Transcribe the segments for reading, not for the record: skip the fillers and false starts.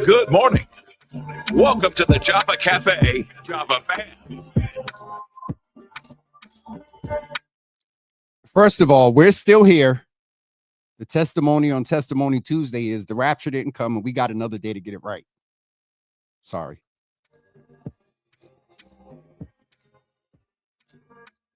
Good morning. Welcome to the Java Cafe, Java fam. First of all, we're still here. The testimony on Testimony Tuesday is the rapture didn't come and we got another day to get it right. Sorry.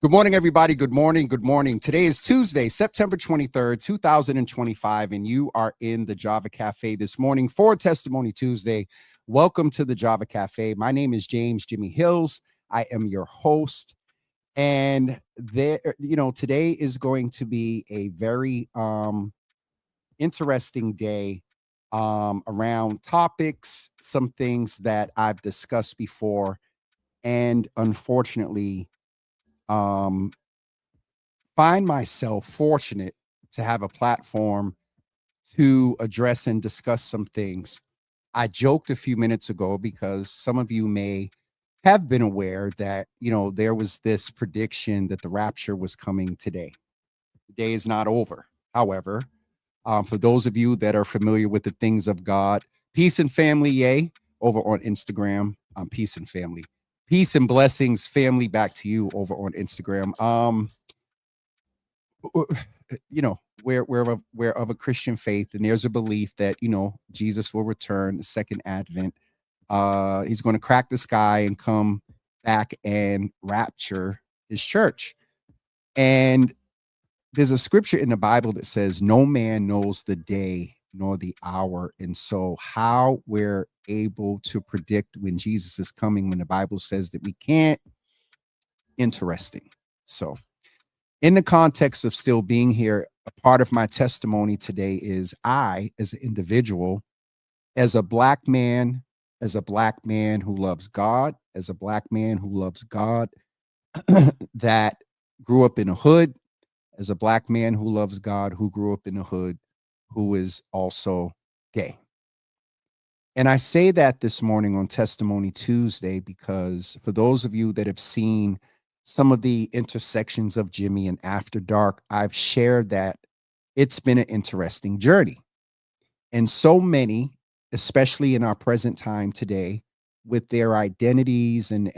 Good morning, everybody. Good morning. Good morning. Today is Tuesday, September 23rd, 2025, and you are in the Java Cafe this morning for Testimony Tuesday. Welcome to the Java Cafe. My name is James Jimmy Hills. I am your host. And today is going to be a very interesting day around topics, some things that I've discussed before, and unfortunately, find myself fortunate to have a platform to address and discuss some things. I joked a few minutes ago because some of you may have been aware that, there was this prediction that the rapture was coming today. The day is not over. However, for those of you that are familiar with the things of God, peace and family, yay, over on Instagram, peace and family, peace and blessings, family, back to you over on Instagram. We're of a Christian faith, and there's a belief that, Jesus will return the second advent. He's going to crack the sky and come back and rapture his church. And there's a scripture in the Bible that says, no man knows the day nor the hour. And so how we're able to predict when Jesus is coming, when the Bible says that we can't, interesting. So in the context of still being here, a part of my testimony today is I, as an individual, as a black man who loves God, that grew up in a hood, as a black man who loves God, who grew up in a hood, who is also gay. And I say that this morning on Testimony Tuesday because for those of you that have seen some of the intersections of Jimmy and After Dark, I've shared that it's been an interesting journey. And so many, especially in our present time today, with their identities and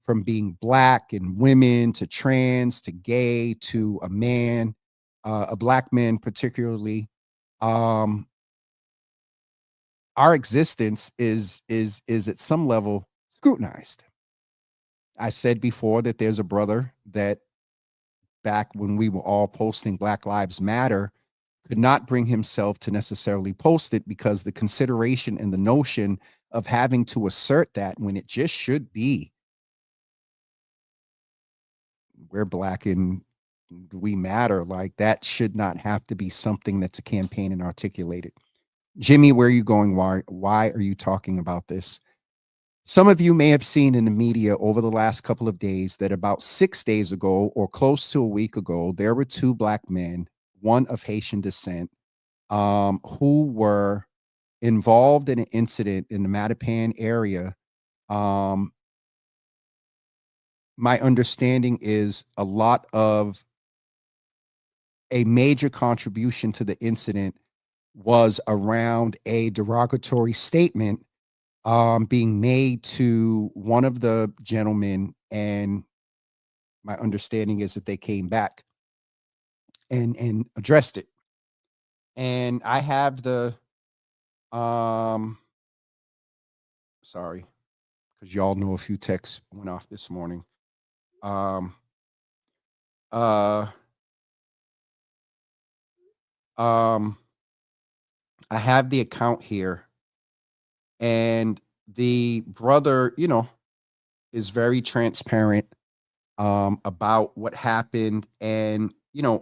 from being black and women to trans to gay to a man, a black man particularly, our existence is at some level scrutinized. I said before that there's a brother that back when we were all posting Black Lives Matter could not bring himself to necessarily post it because the consideration and the notion of having to assert that when it just should be we're black and we matter, like that should not have to be something that's a campaign and articulated. Jimmy, where are you going? Why are you talking about this? Some of you may have seen in the media over the last couple of days that about 6 days ago or close to a week ago, there were two black men, one of Haitian descent, who were involved in an incident in the Mattapan area. My understanding is a lot of a major contribution to the incident was around a derogatory statement being made to one of the gentlemen, and my understanding is that they came back and addressed it. And I have the sorry, because y'all know a few texts went off this morning. I have the account here, and the brother, is very transparent about what happened and,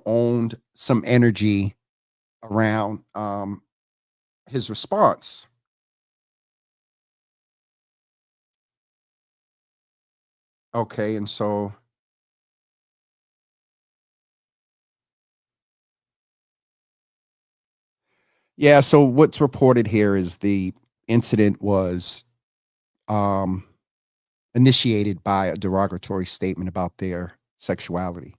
owned some energy around his response. Okay, and so yeah, so what's reported here is the incident was initiated by a derogatory statement about their sexuality.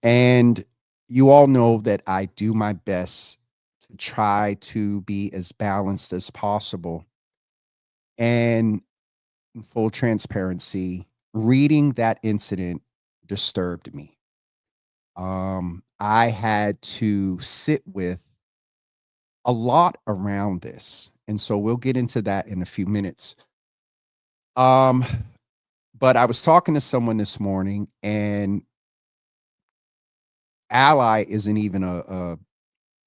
And you all know that I do my best to try to be as balanced as possible. And in full transparency, reading that incident disturbed me. I had to sit with a lot around this. And so we'll get into that in a few minutes. Um, but I was talking to someone this morning, and ally isn't even a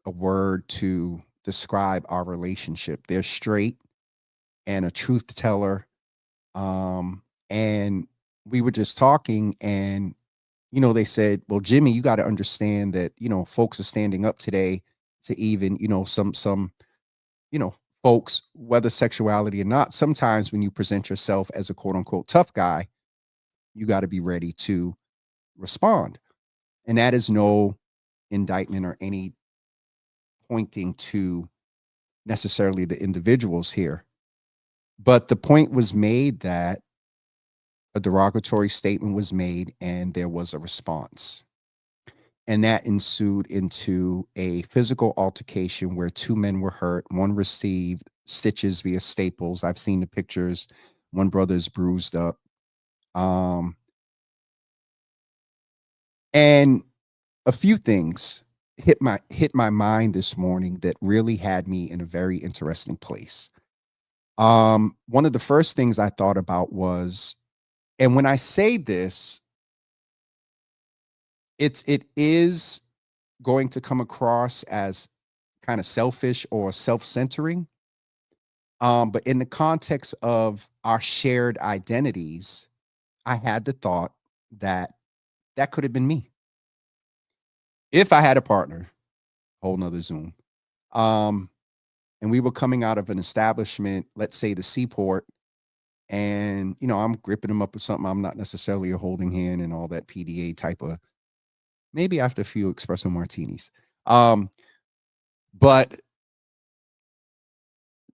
word to describe our relationship. They're straight and a truth teller. And we were just talking, and they said, "Well, Jimmy, you got to understand that folks are standing up today to even some you know folks, whether sexuality or not. Sometimes when you present yourself as a quote unquote tough guy, you got to be ready to respond." And that is no indictment or any pointing to necessarily the individuals here. But the point was made that a derogatory statement was made and there was a response. And that ensued into a physical altercation where two men were hurt. One received stitches via staples. I've seen the pictures. One brother's bruised up. And a few things hit my mind this morning that really had me in a very interesting place. One of the first things I thought about was, and when I say this, it is going to come across as kind of selfish or self-centering. But in the context of our shared identities, I had the thought that that could have been me if I had a partner. Whole nother Zoom. Um, and we were coming out of an establishment, let's say the Seaport, and I'm gripping him up with something. I'm not necessarily a holding hand and all that PDA type of. Maybe after a few espresso martinis. But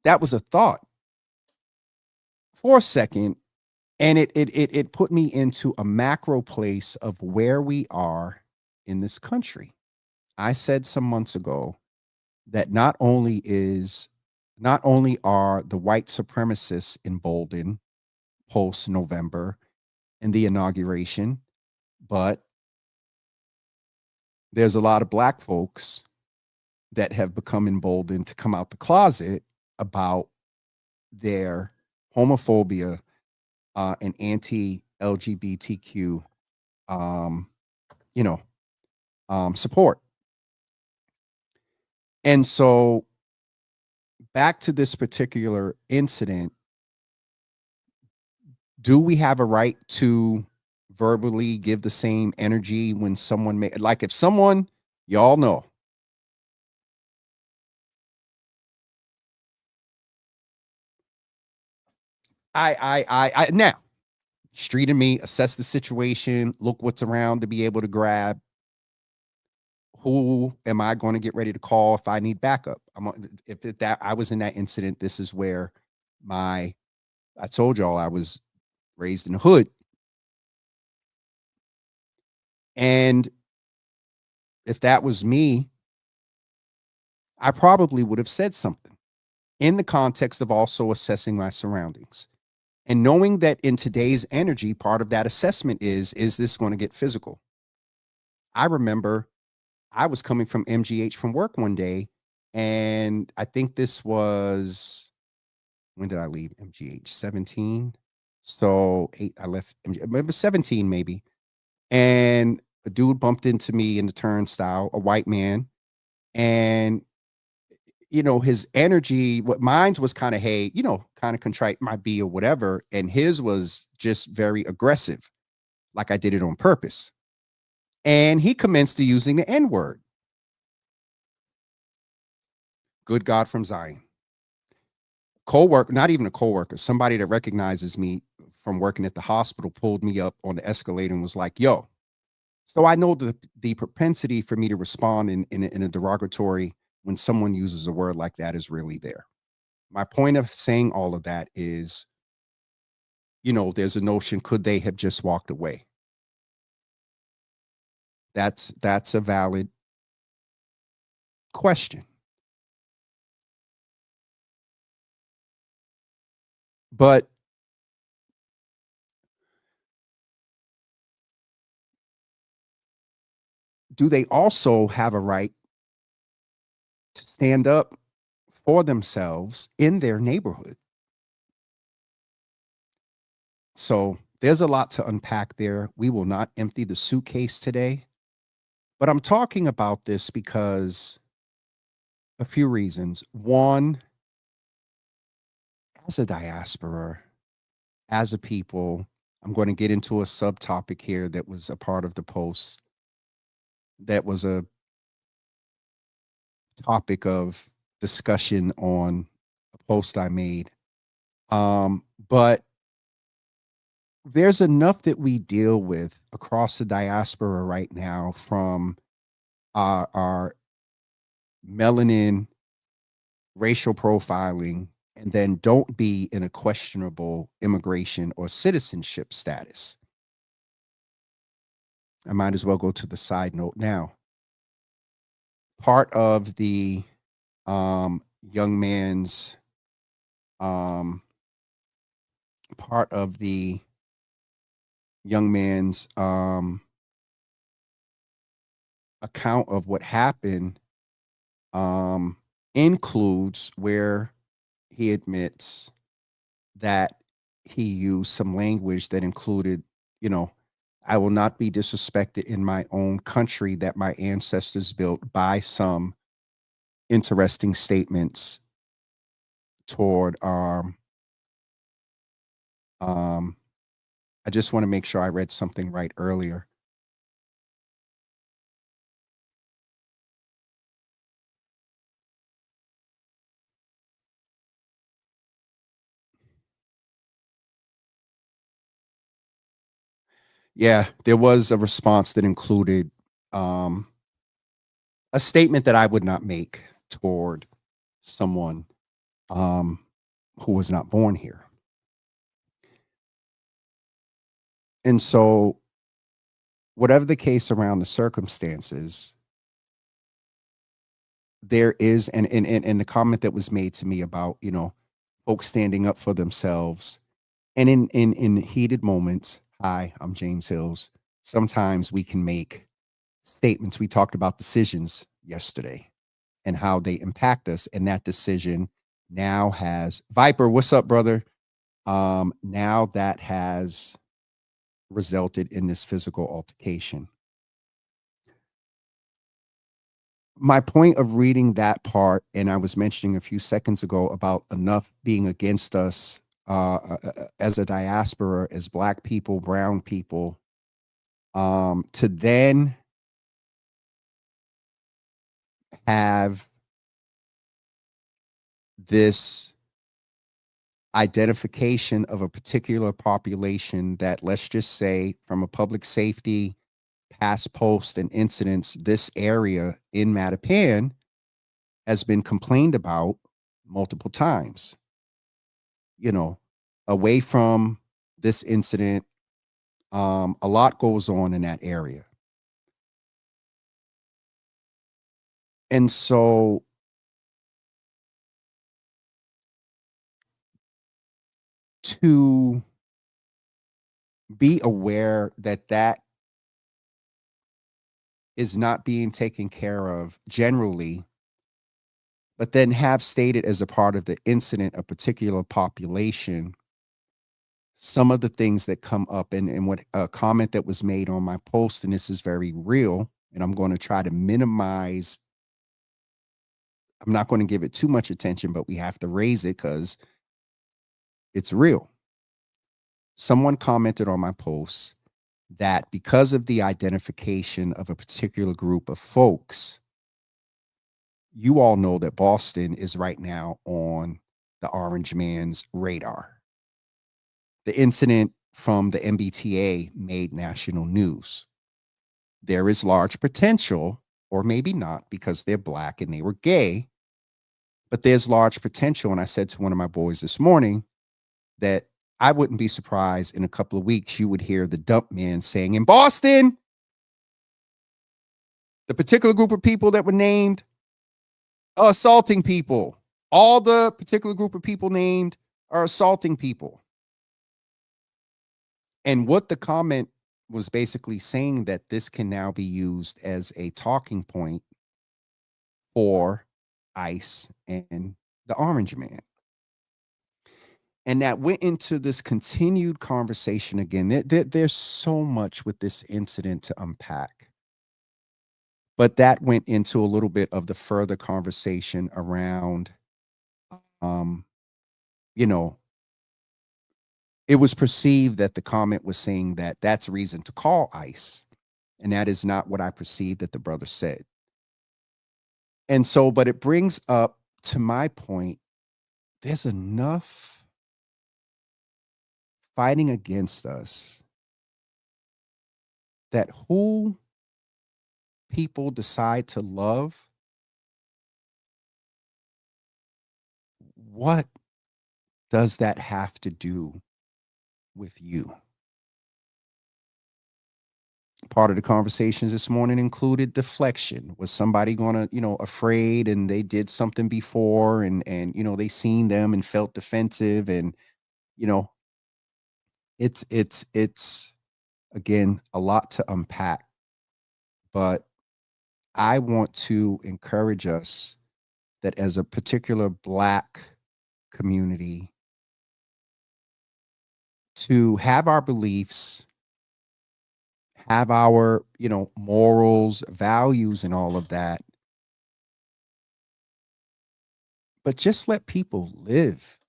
that was a thought for a second, and it put me into a macro place of where we are in this country. I said some months ago that not only are the white supremacists emboldened post November and the inauguration, but there's a lot of black folks that have become emboldened to come out the closet about their homophobia and anti-LGBTQ, support. And so, back to this particular incident, do we have a right to verbally give the same energy when someone if someone, y'all know, I now street and me, assess the situation, look what's around to be able to grab. Who am I going to get ready to call if I need backup? If that I was in that incident, this is where I told y'all I was raised in the hood. And if that was me, I probably would have said something in the context of also assessing my surroundings. And knowing that in today's energy, part of that assessment is this going to get physical? I remember I was coming from MGH from work one day, and I think this was, when did I leave MGH? 17. So I left MGH, maybe 17 maybe. And a dude bumped into me in the turnstile, a white man, and his energy, what mine's was kind of, hey, kind of contrite might be or whatever. And his was just very aggressive, like I did it on purpose. And he commenced to using the N-word. Good God from Zion. Co-worker, not even a co-worker, somebody that recognizes me from working at the hospital pulled me up on the escalator and was like, yo. So I know the propensity for me to respond in a derogatory when someone uses a word like that is really there. My point of saying all of that is, there's a notion, could they have just walked away? That's a valid question. But do they also have a right to stand up for themselves in their neighborhood? So there's a lot to unpack there. We will not empty the suitcase today, but I'm talking about this because a few reasons. One, as a diaspora, as a people, I'm going to get into a subtopic here that was a part of the post, that was a topic of discussion on a post I made. But there's enough that we deal with across the diaspora right now, from our melanin, racial profiling, and then don't be in a questionable immigration or citizenship status. I might as well go to the side note now. Part of the young man's part of the young man's account of what happened includes where he admits that he used some language that included, you know, I will not be disrespected in my own country that my ancestors built, by some interesting statements toward I just want to make sure I read something right earlier. Yeah, there was a response that included um a statement that I would not make toward someone um who was not born here. And so, whatever the case around the circumstances, there is, and the comment that was made to me about, folks standing up for themselves, and in heated moments. Hi, I'm James Hills. Sometimes we can make statements. We talked about decisions yesterday and how they impact us, and that decision now has Viper. What's up, brother? Now that has resulted in this physical altercation. My point of reading that part, and I was mentioning a few seconds ago about enough being against us as a diaspora, as Black people, brown people, to then have this identification of a particular population that, let's just say, from a public safety, past post and incidents, this area in Mattapan has been complained about multiple times. Away from this incident, a lot goes on in that area. And so, to be aware that that is not being taken care of generally, but then have stated as a part of the incident a particular population, some of the things that come up, and what a comment that was made on my post, and this is very real, and I'm going to try to minimize. I'm not going to give it too much attention, but we have to raise it because it's real. Someone commented on my post that because of the identification of a particular group of folks, you all know that Boston is right now on the orange man's radar. The incident from the MBTA made national news. There is large potential, or maybe not because they're Black and they were gay, but there's large potential. And I said to one of my boys this morning that I wouldn't be surprised in a couple of weeks you would hear the dump man saying, in Boston, the particular group of people that were named assaulting people, all the particular group of people named are assaulting people. And what the comment was basically saying, that this can now be used as a talking point for ICE and the Orange Man. And that went into this continued conversation again. There's so much with this incident to unpack. But that went into a little bit of the further conversation around, um, you know, it was perceived that the comment was saying that that's reason to call ICE. And that is not what I perceived that the brother said. And so, but it brings up to my point, there's enough fighting against us that who people decide to love, what does that have to do with you? Part of the conversations this morning included deflection. Was somebody gonna, afraid, and they did something before, and they seen them and felt defensive, and you know, it's again a lot to unpack. But I want to encourage us that as a particular Black community, to have our beliefs, have our, morals, values, and all of that, but just let people live.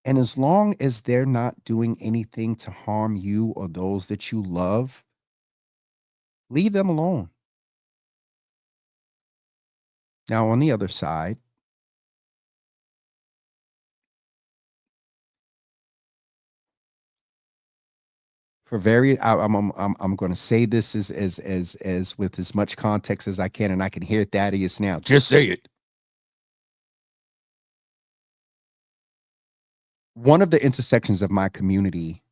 And as long as they're not doing anything to harm you or those that you love, leave them alone. Now, on the other side, for very, I'm going to say this as with as much context as I can, and I can hear Thaddeus now. Just say it. One of the intersections of my community,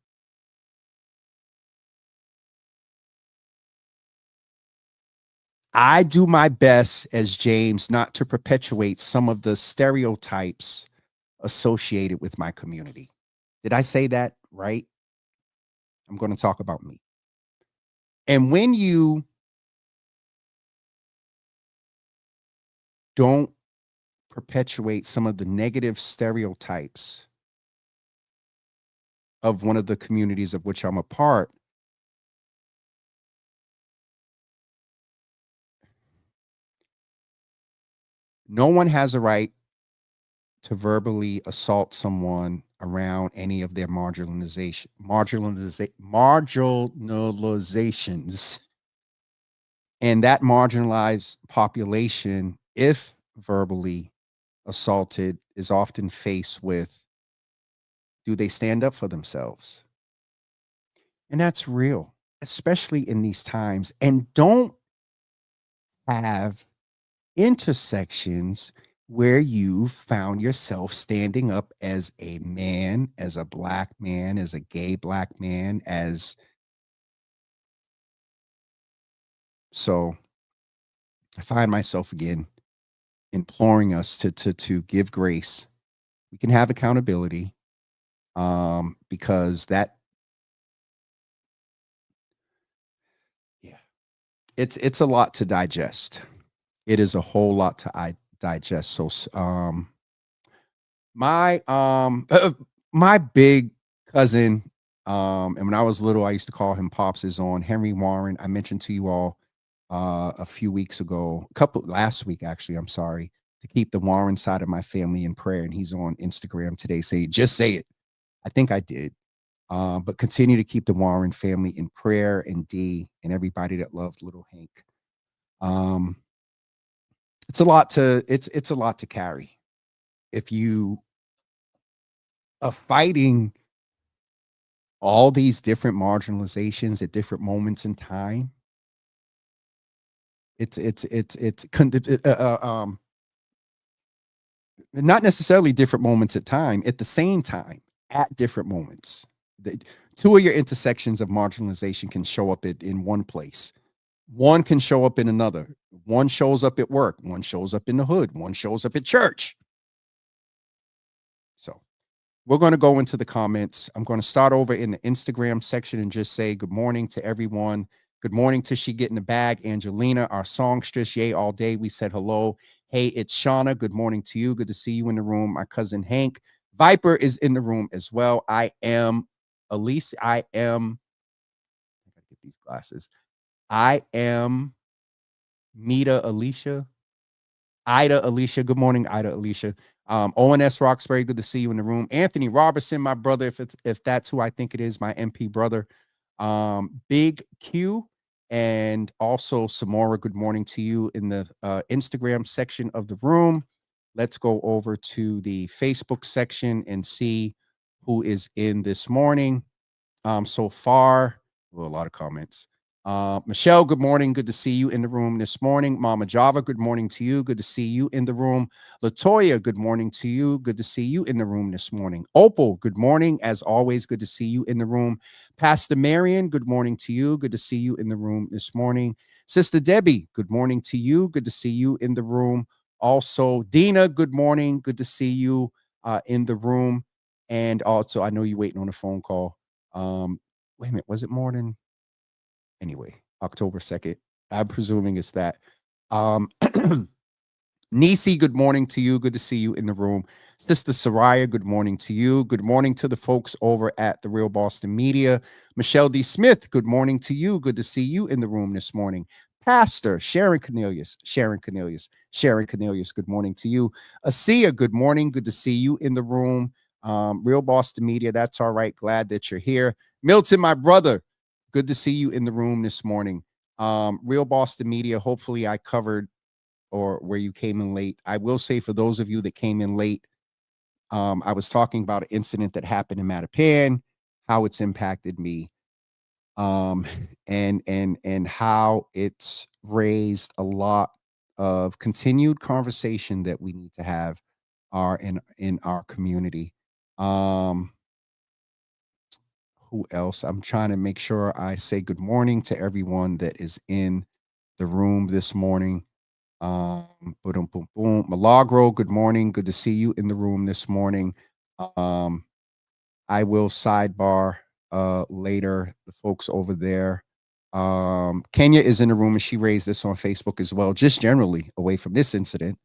I do my best as James not to perpetuate some of the stereotypes associated with my community. Did I say that right? I'm going to talk about me. And when you don't perpetuate some of the negative stereotypes of one of the communities of which I'm a part, no one has a right to verbally assault someone around any of their marginalizations. And that marginalized population, if verbally assaulted, is often faced with, do they stand up for themselves? And that's real, especially in these times. And don't have intersections where you found yourself standing up as a man, as a Black man, as a gay Black man, so I find myself again imploring us to give grace. We can have accountability, because it's a lot to digest. It is a whole lot to digest. So my my big cousin, and when I was little, I used to call him Pops, is on Henry Warren. I mentioned to you all a few weeks ago, last week actually, I'm sorry, to keep the Warren side of my family in prayer. And he's on Instagram today saying, just say it. I think I did. But continue to keep the Warren family in prayer, and D and everybody that loved little Hank. It's a lot to carry. If you are fighting all these different marginalizations at different moments in time, not necessarily different moments at time, at the same time, at different moments. Two of your intersections of marginalization can show up in one place. One can show up in another. One shows up at work. One shows up in the hood. One shows up at church. So we're going to go into the comments. I'm going to start over in the Instagram section and just say good morning to everyone. Good morning to She Get in the Bag, Angelina, our songstress, yay all day. We said hello. Hey, it's Shauna. Good morning to you. Good to see you in the room. My cousin Hank Viper is in the room as well. I am Elise. I gotta get these glasses. I am Mita Alicia. Ida Alicia. Good morning, Ida Alicia. ONS Roxbury, good to see you in the room. Anthony Robertson, my brother, if that's who I think it is, my MP brother. Big Q, and also Samora, good morning to you in the Instagram section of the room. Let's go over to the Facebook section and see who is in this morning. So far, well, a lot of comments. Michelle, good morning. Good to see you in the room this morning. Mama Java, good morning to you. Good to see you in the room. Latoya, good morning to you. Good to see you in the room this morning. Opal, good morning. As always, good to see you in the room. Pastor Marion, good morning to you. Good to see you in the room this morning. Sister Debbie, good morning to you. Good to see you in the room. Also, Dina, good morning. Good to see you in the room. And also, I know you're waiting on a phone call. Wait a minute, was it more than anyway, October 2nd? I'm presuming it's that. Nisi, good morning to you. Good to see you in the room. Sister Soraya, good morning to you. Good morning to the folks over at the Real Boston Media. Michelle D. Smith, good morning to you. Good to see you in the room this morning. Pastor Sharon Cornelius, good morning to you. Asia, good morning. Good to see you in the room. Real Boston Media, that's all right. Glad that you're here. Milton, my brother, good to see you in the room this morning. Real Boston Media, hopefully I covered or where you came in late. I will say for those of you that came in late, I was talking about an incident that happened in Mattapan, how it's impacted me, and how it's raised a lot of continued conversation that we need to have in our community. Who else? I'm trying to make sure I say good morning to everyone that is in the room this morning. Boom, boom, boom. Milagro, good morning. Good to see you in the room this morning. I will sidebar later the folks over there. Kenya is in the room and she raised this on Facebook as well, just generally away from this incident.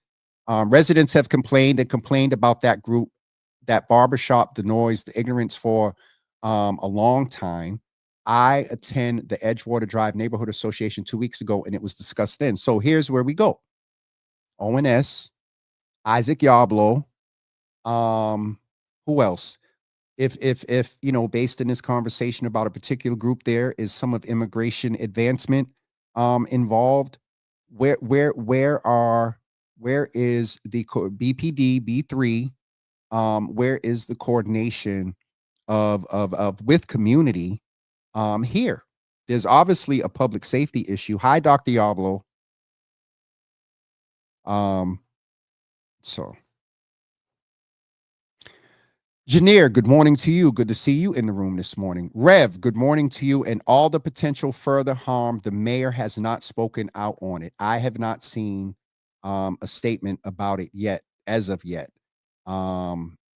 Residents have complained about that group, that barbershop, the noise, the ignorance for a long time. I attend the Edgewater Drive Neighborhood Association 2 weeks ago, and it was discussed then. So here's where we go. ONS, Isaac Yablo, who else? If you know, based in this conversation about a particular group, there is some of immigration advancement involved. Where is the BPD B3? Where is the coordination of with community here? There's obviously a public safety issue. Hi, Dr. Yablo. So Janeer, good morning to you. Good to see you in the room this morning. Rev, good morning to you. And all the potential further harm, the mayor has not spoken out on it. I have not seen a statement about it yet, as of yet.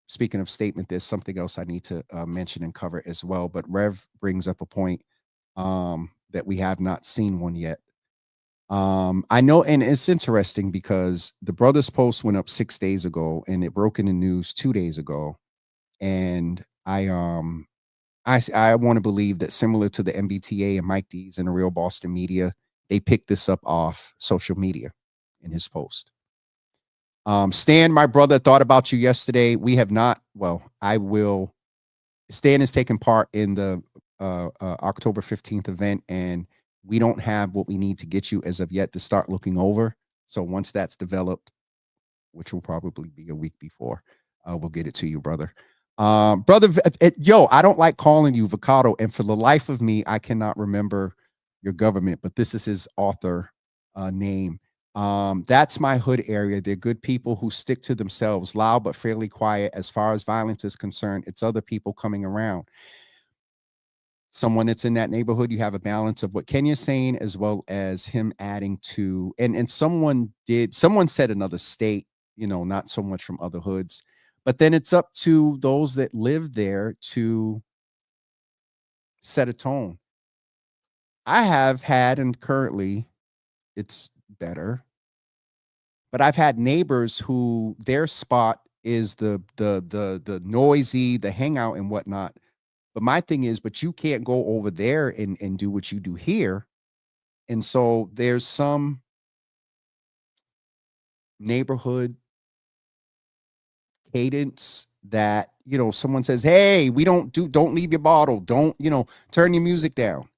Speaking of statement, there's something else I need to mention and cover as well. But Rev brings up a point that we have not seen one yet. I know, and it's interesting because the Brothers Post went up 6 days ago and it broke in the news 2 days ago. And I want to believe that similar to the MBTA and Mike D's and the Real Boston Media, they picked this up off social media in his post. Stan, my brother, thought about you yesterday. We have not. Well, I will. Stan is taking part in the October 15th event, and we don't have what we need to get you as of yet to start looking over. So once that's developed, which will probably be a week before, we'll get it to you, brother. Brother, yo, I don't like calling you Vacado, and for the life of me, I cannot remember your government, but this is his author name. That's my hood area. They're good people who stick to themselves, loud but fairly quiet. As far as violence is concerned, it's other people coming around. Someone that's in that neighborhood, you have a balance of what Kenya's saying as well as him adding to, and someone said another state, you know, not so much from other hoods. But then it's up to those that live there to set a tone. I have had, and currently it's better, but I've had neighbors who their spot is the noisy, the hangout and whatnot. But my thing is, but you can't go over there and do what you do here. And so there's some neighborhood cadence that, someone says, "Hey, don't leave your bottle. Don't, turn your music down."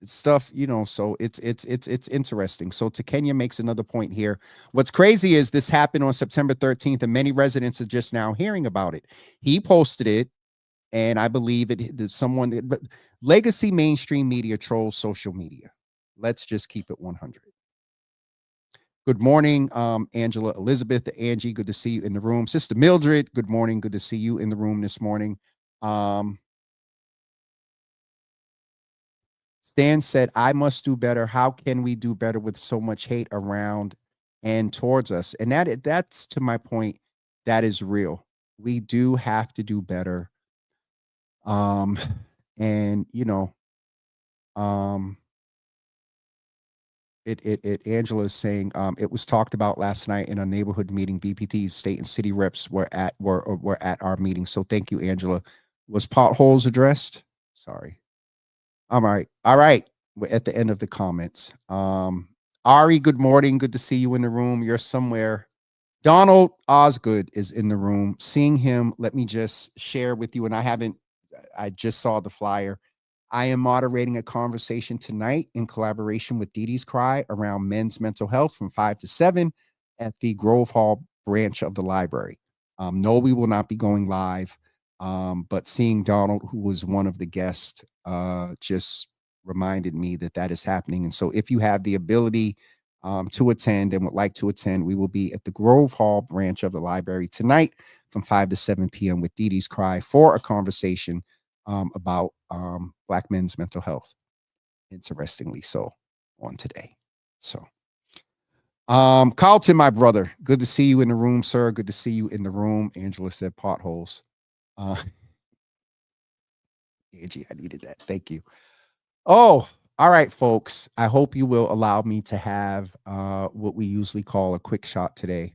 It's stuff, so it's interesting. So to Kenya makes another point here. What's crazy is this happened on September 13th, and many residents are just now hearing about it. He posted it, and I believe someone, but legacy mainstream media trolls social media. Let's just keep it 100. Good morning, Angela, Elizabeth, Angie. Good to see you in the room. Sister Mildred, good morning. Good to see you in the room this morning. Stan said, "I must do better. How can we do better with so much hate around and towards us?" And that's to my point. That is real. We do have to do better. And um, Angela's saying it was talked about last night in a neighborhood meeting. BPT's state and city reps were at our meeting. So thank you, Angela. Was potholes addressed? Sorry. All right. We're at the end of the comments. Ari, good morning. Good to see you in the room. You're somewhere. Donald Osgood is in the room. Seeing him, let me just share with you. And I just saw the flyer. I am moderating a conversation tonight in collaboration with Dee Dee's Cry around men's mental health from 5 to 7 at the Grove Hall branch of the library. No, we will not be going live. But seeing Donald, who was one of the guests, just reminded me that is happening. And so if you have the ability to attend and would like to attend, we will be at the Grove Hall branch of the library tonight from 5 to 7 p.m. with Dee Dee's Cry for a conversation about Black men's mental health. Interestingly so on today. So Carlton, my brother, good to see you in the room, sir. Good to see you in the room. Angela said potholes. Angie, I needed that. Thank you. Oh, all right, folks. I hope you will allow me to have what we usually call a quick shot today.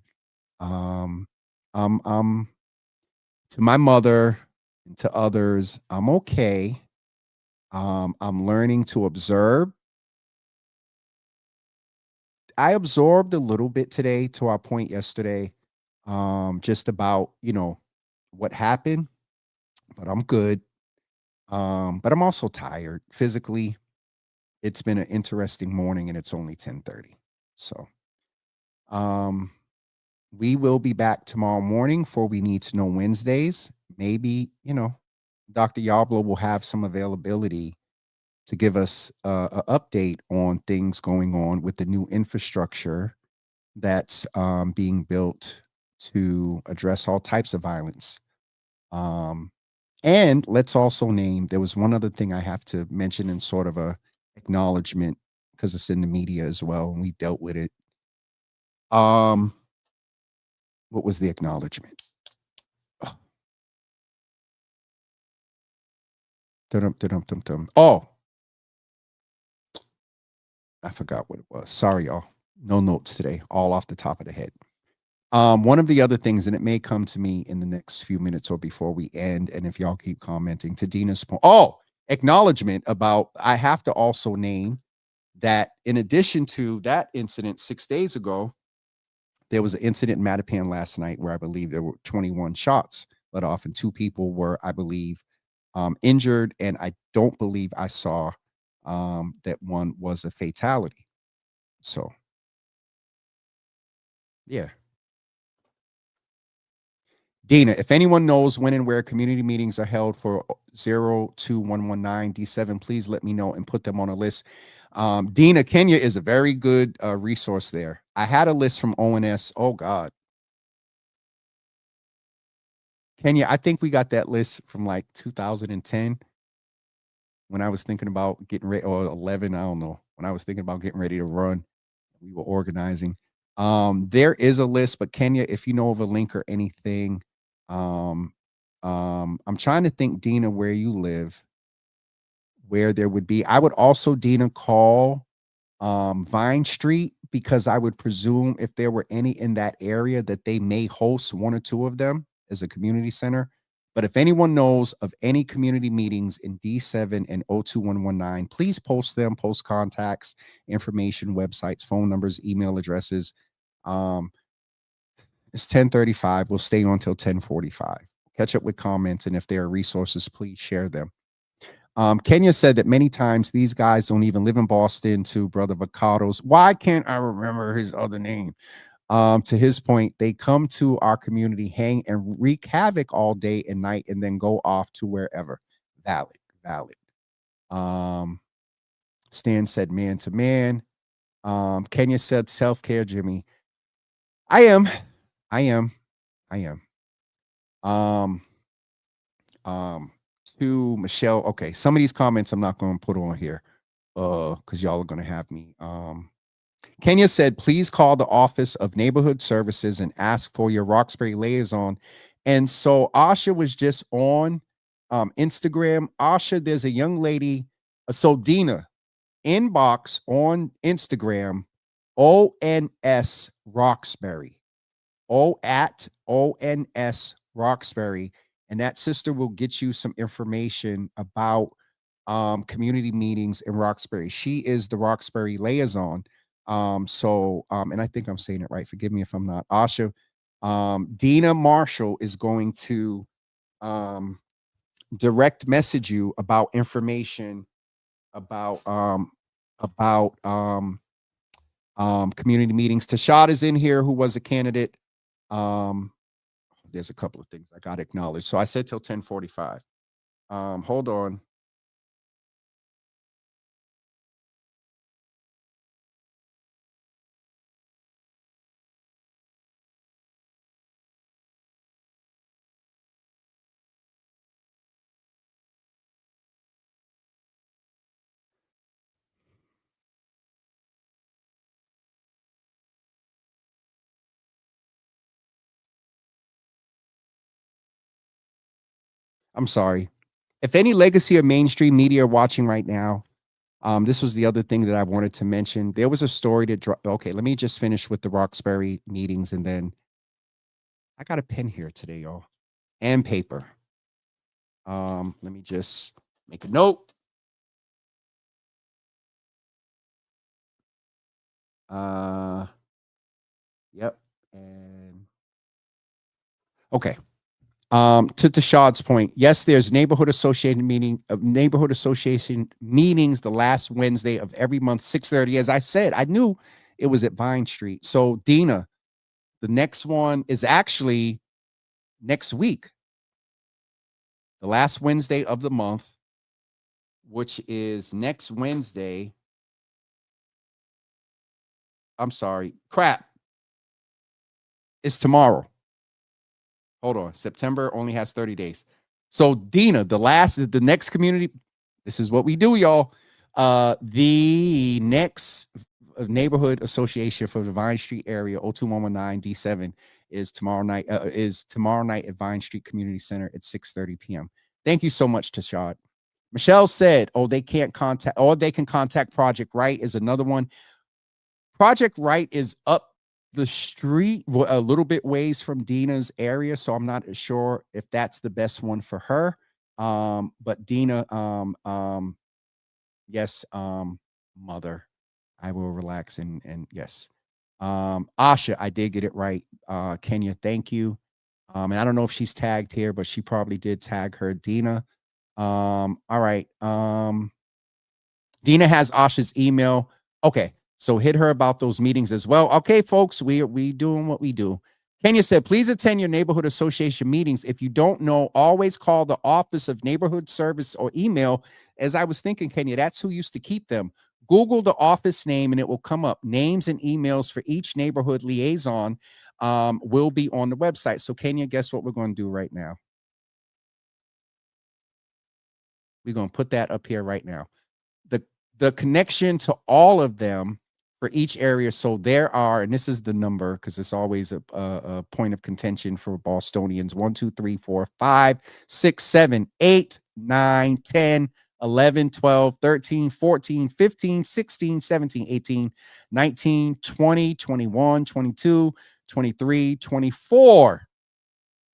To my mother and to others, I'm okay. I'm learning to observe. I absorbed a little bit today to our point yesterday, just about, what happened, but I'm good. But I'm also tired physically. It's been an interesting morning and it's only 10:30. So, we will be back tomorrow morning for We Need to Know Wednesdays. Maybe, Dr. Yarblough will have some availability to give us an update on things going on with the new infrastructure that's being built to address all types of violence. And let's also name, there was one other thing I have to mention in sort of a acknowledgement because it's in the media as well, and we dealt with it. What was the acknowledgement? Oh, I forgot what it was. Sorry, y'all. No notes today, all off the top of the head. One of the other things, and it may come to me in the next few minutes or before we end, and if y'all keep commenting, to Dina's point. Oh, acknowledgement about, I have to also name that in addition to that incident 6 days ago, there was an incident in Mattapan last night where I believe there were 21 shots let off, and 2 people were, I believe, injured, and I don't believe I saw that one was a fatality. So, yeah. Dina, if anyone knows when and where community meetings are held for 02119 D7, please let me know and put them on a list. Dina, Kenya is a very good resource there. I had a list from ONS. Oh, God. Kenya, I think we got that list from like 2010 when I was thinking about getting ready, or 11, I don't know. When I was thinking about getting ready to run, we were organizing. There is a list, but Kenya, if you know of a link or anything, I'm trying to think, Dina, where you live, where there would be. I would also, Dina, call Vine Street, because I would presume if there were any in that area that they may host one or two of them as a community center. But if anyone knows of any community meetings in D7 and 02119, please post them, post contacts, information, websites, phone numbers, email addresses. It's 10:35. We'll stay on till 10:45. Catch up with comments, and if there are resources, please share them. Kenya said that many times these guys don't even live in Boston. To Brother Vacados, why can't I remember his other name? To his point, they come to our community, hang and wreak havoc all day and night, and then go off to wherever. Valid, valid. Stan said man to man. Kenya said self-care, Jimmy. I am. To Michelle. Okay, some of these comments I'm not going to put on here because y'all are going to have me. Kenya said, please call the Office of Neighborhood Services and ask for your Roxbury liaison. And so Asha was just on Instagram. Asha, there's a young lady. So Dina, inbox on Instagram, ONS Roxbury. ONS Roxbury. And that sister will get you some information about community meetings in Roxbury. She is the Roxbury liaison. And I think I'm saying it right. Forgive me if I'm not. Asha, Dina Marshall is going to direct message you about information about community meetings. Tashad is in here, who was a candidate. There's a couple of things I got to acknowledge. So I said till 10:45. Hold on. I'm sorry. If any legacy of mainstream media are watching right now, this was the other thing that I wanted to mention. There was a story that dropped. Okay, let me just finish with the Roxbury meetings, and then I got a pen here today, y'all, and paper. Let me just make a note. Yep. And okay. To Tashad's point, yes, there's neighborhood association meetings the last Wednesday of every month, 6:30. As I said, I knew it was at Vine Street. So Dina, the next one is actually next week, the last Wednesday of the month, which is next Wednesday. I'm sorry, crap. It's tomorrow. Hold on. September only has 30 days. So Dina, the next community, this is what we do, y'all. The next neighborhood association for the Vine Street area, 02119 D7, is tomorrow night at Vine Street Community Center at 6:30 p.m. Thank you so much, Tashad. Michelle said, they can contact Project Right is another one. Project Right is up the street a little bit ways from Dina's area, so I'm not sure if that's the best one for her. But Dina, yes, mother, I will relax and yes. Asha, I did get it right. Kenya, thank you. And I don't know if she's tagged here, but she probably did tag her. Dina. All right. Dina has Asha's email. Okay. So hit her about those meetings as well. Okay, folks, we doing what we do. Kenya said, please attend your neighborhood association meetings. If you don't know, always call the Office of Neighborhood Service or email. As I was thinking, Kenya, that's who used to keep them. Google the office name and it will come up. Names and emails for each neighborhood liaison will be on the website. So Kenya, guess what we're going to do right now? We're going to put that up here right now. The connection to all of them for each area. So there are, and this is the number because it's always a point of contention for Bostonians: 1, 2, 3, 4, 5, 6, 7, 8, 9, 10, 11, 12, 13, 14, 15, 16, 17, 18, 19, 20, 21, 22, 23, 24.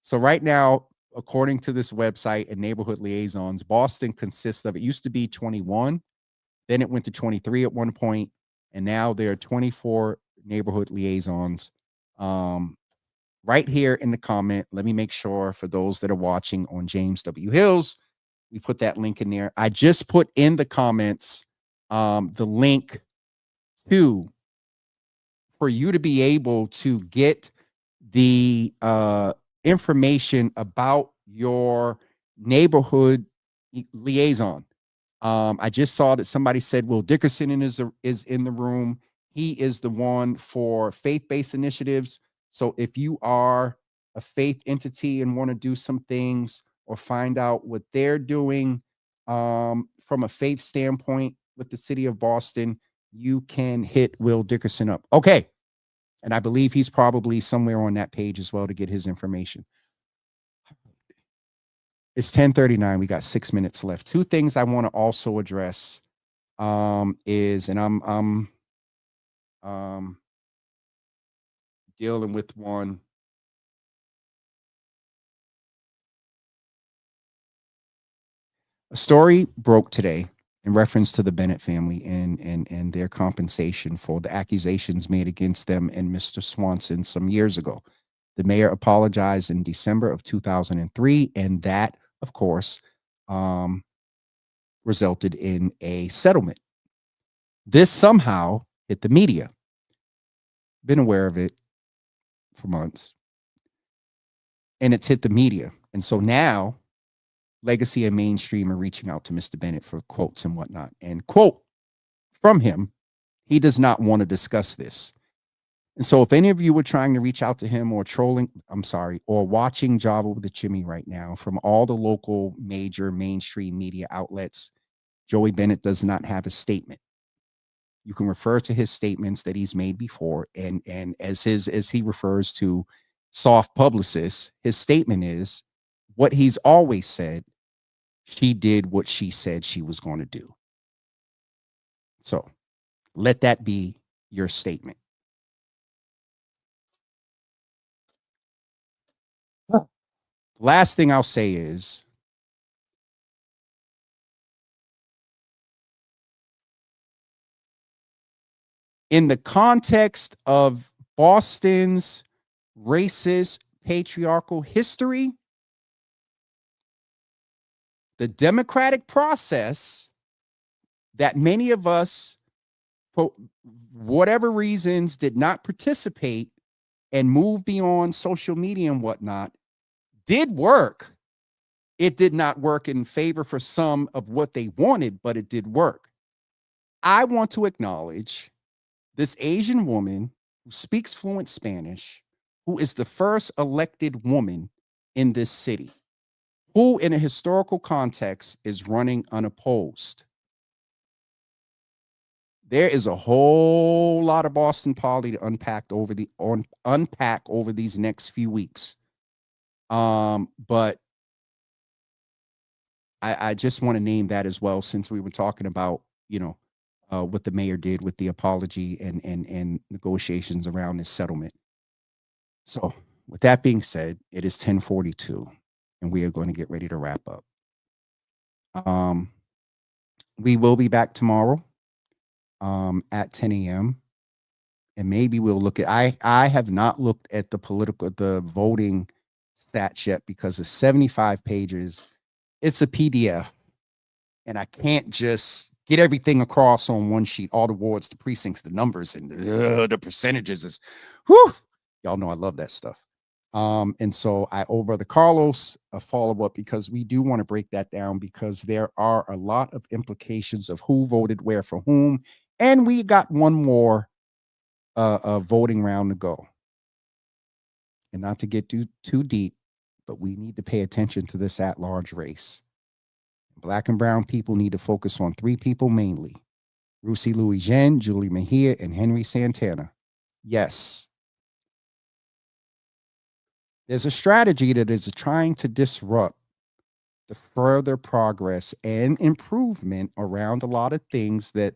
So right now, according to this website and neighborhood liaisons, Boston consists of, it used to be 21, then it went to 23 at one point, and now there are 24 neighborhood liaisons. Right here in the comment, let me make sure for those that are watching on James W. Hills, we put that link in there. I just put in the comments the link to, for you to be able to get the information about your neighborhood liaison. I just saw that somebody said Will Dickerson is in the room. He is the one for faith-based initiatives. So if you are a faith entity and want to do some things or find out what they're doing from a faith standpoint with the city of Boston, you can hit Will Dickerson up. Okay. And I believe he's probably somewhere on that page as well to get his information. It's 10:39. We got 6 minutes left. Two things I want to also address is, and I'm dealing with one. A story broke today in reference to the Bennett family and their compensation for the accusations made against them and Mr. Swanson some years ago. The mayor apologized in December of 2003, and that, of course, resulted in a settlement. This somehow hit the media. Been aware of it for months, and it's hit the media. And so now Legacy and Mainstream are reaching out to Mr. Bennett for quotes and whatnot. And quote from him, he does not want to discuss this. And so if any of you were trying to reach out to him or or watching Java with the Chimney right now from all the local major mainstream media outlets, Joey Bennett does not have a statement. You can refer to his statements that he's made before. And as he refers to soft publicists, his statement is what he's always said: she did what she said she was going to do. So let that be your statement. Last thing I'll say is, in the context of Boston's racist patriarchal history, the democratic process that many of us, for whatever reasons, did not participate and move beyond social media and whatnot, did work. It did not work in favor for some of what they wanted, but it did work. I want to acknowledge this Asian woman who speaks fluent Spanish, who is the first elected woman in this city, who in a historical context is running unopposed. There is a whole lot of Boston Poly to unpack over these next few weeks. But I just want to name that as well, since we were talking about, what the mayor did with the apology and negotiations around this settlement. So with that being said, it is 10:42 and we are going to get ready to wrap up. We will be back tomorrow at 10 a.m. and maybe we'll look at, I have not looked at the voting stats yet because it's 75 pages. It's a PDF and I can't just get everything across on one sheet, all the wards, the precincts, the numbers, and the percentages is, whew, y'all know I love that stuff. And so I owe Brother Carlos a follow-up because we do want to break that down because there are a lot of implications of who voted where for whom. And we got one more voting round to go. And not to get too deep, but we need to pay attention to this at-large race. Black and brown people need to focus on three people mainly: Rusi Louis Jen, Julie Mejia, and Henry Santana. Yes. There's a strategy that is trying to disrupt the further progress and improvement around a lot of things that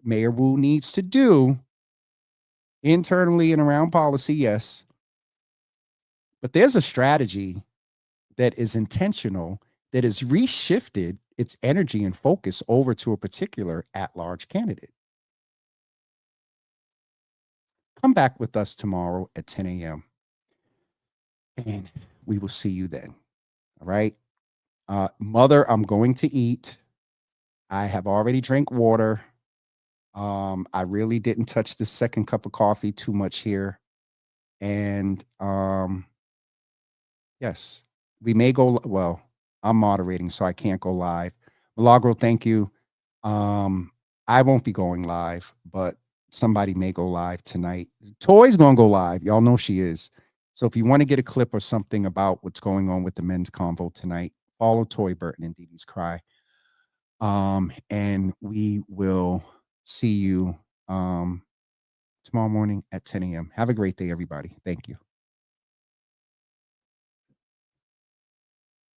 Mayor Wu needs to do internally and around policy, yes. But there's a strategy that is intentional that has reshifted its energy and focus over to a particular at-large candidate. Come back with us tomorrow at 10 a.m. and we will see you then. All right. Mother, I'm going to eat. I have already drank water. I really didn't touch the second cup of coffee too much here. And yes, we may go. Well, I'm moderating, so I can't go live. Milagro, thank you. I won't be going live, but somebody may go live tonight. Toy's gonna go live. Y'all know she is. So if you want to get a clip or something about what's going on with the men's convo tonight, follow Toy Burton and Dee Dee's Cry. And we will see you tomorrow morning at 10 a.m. Have a great day, everybody. Thank you.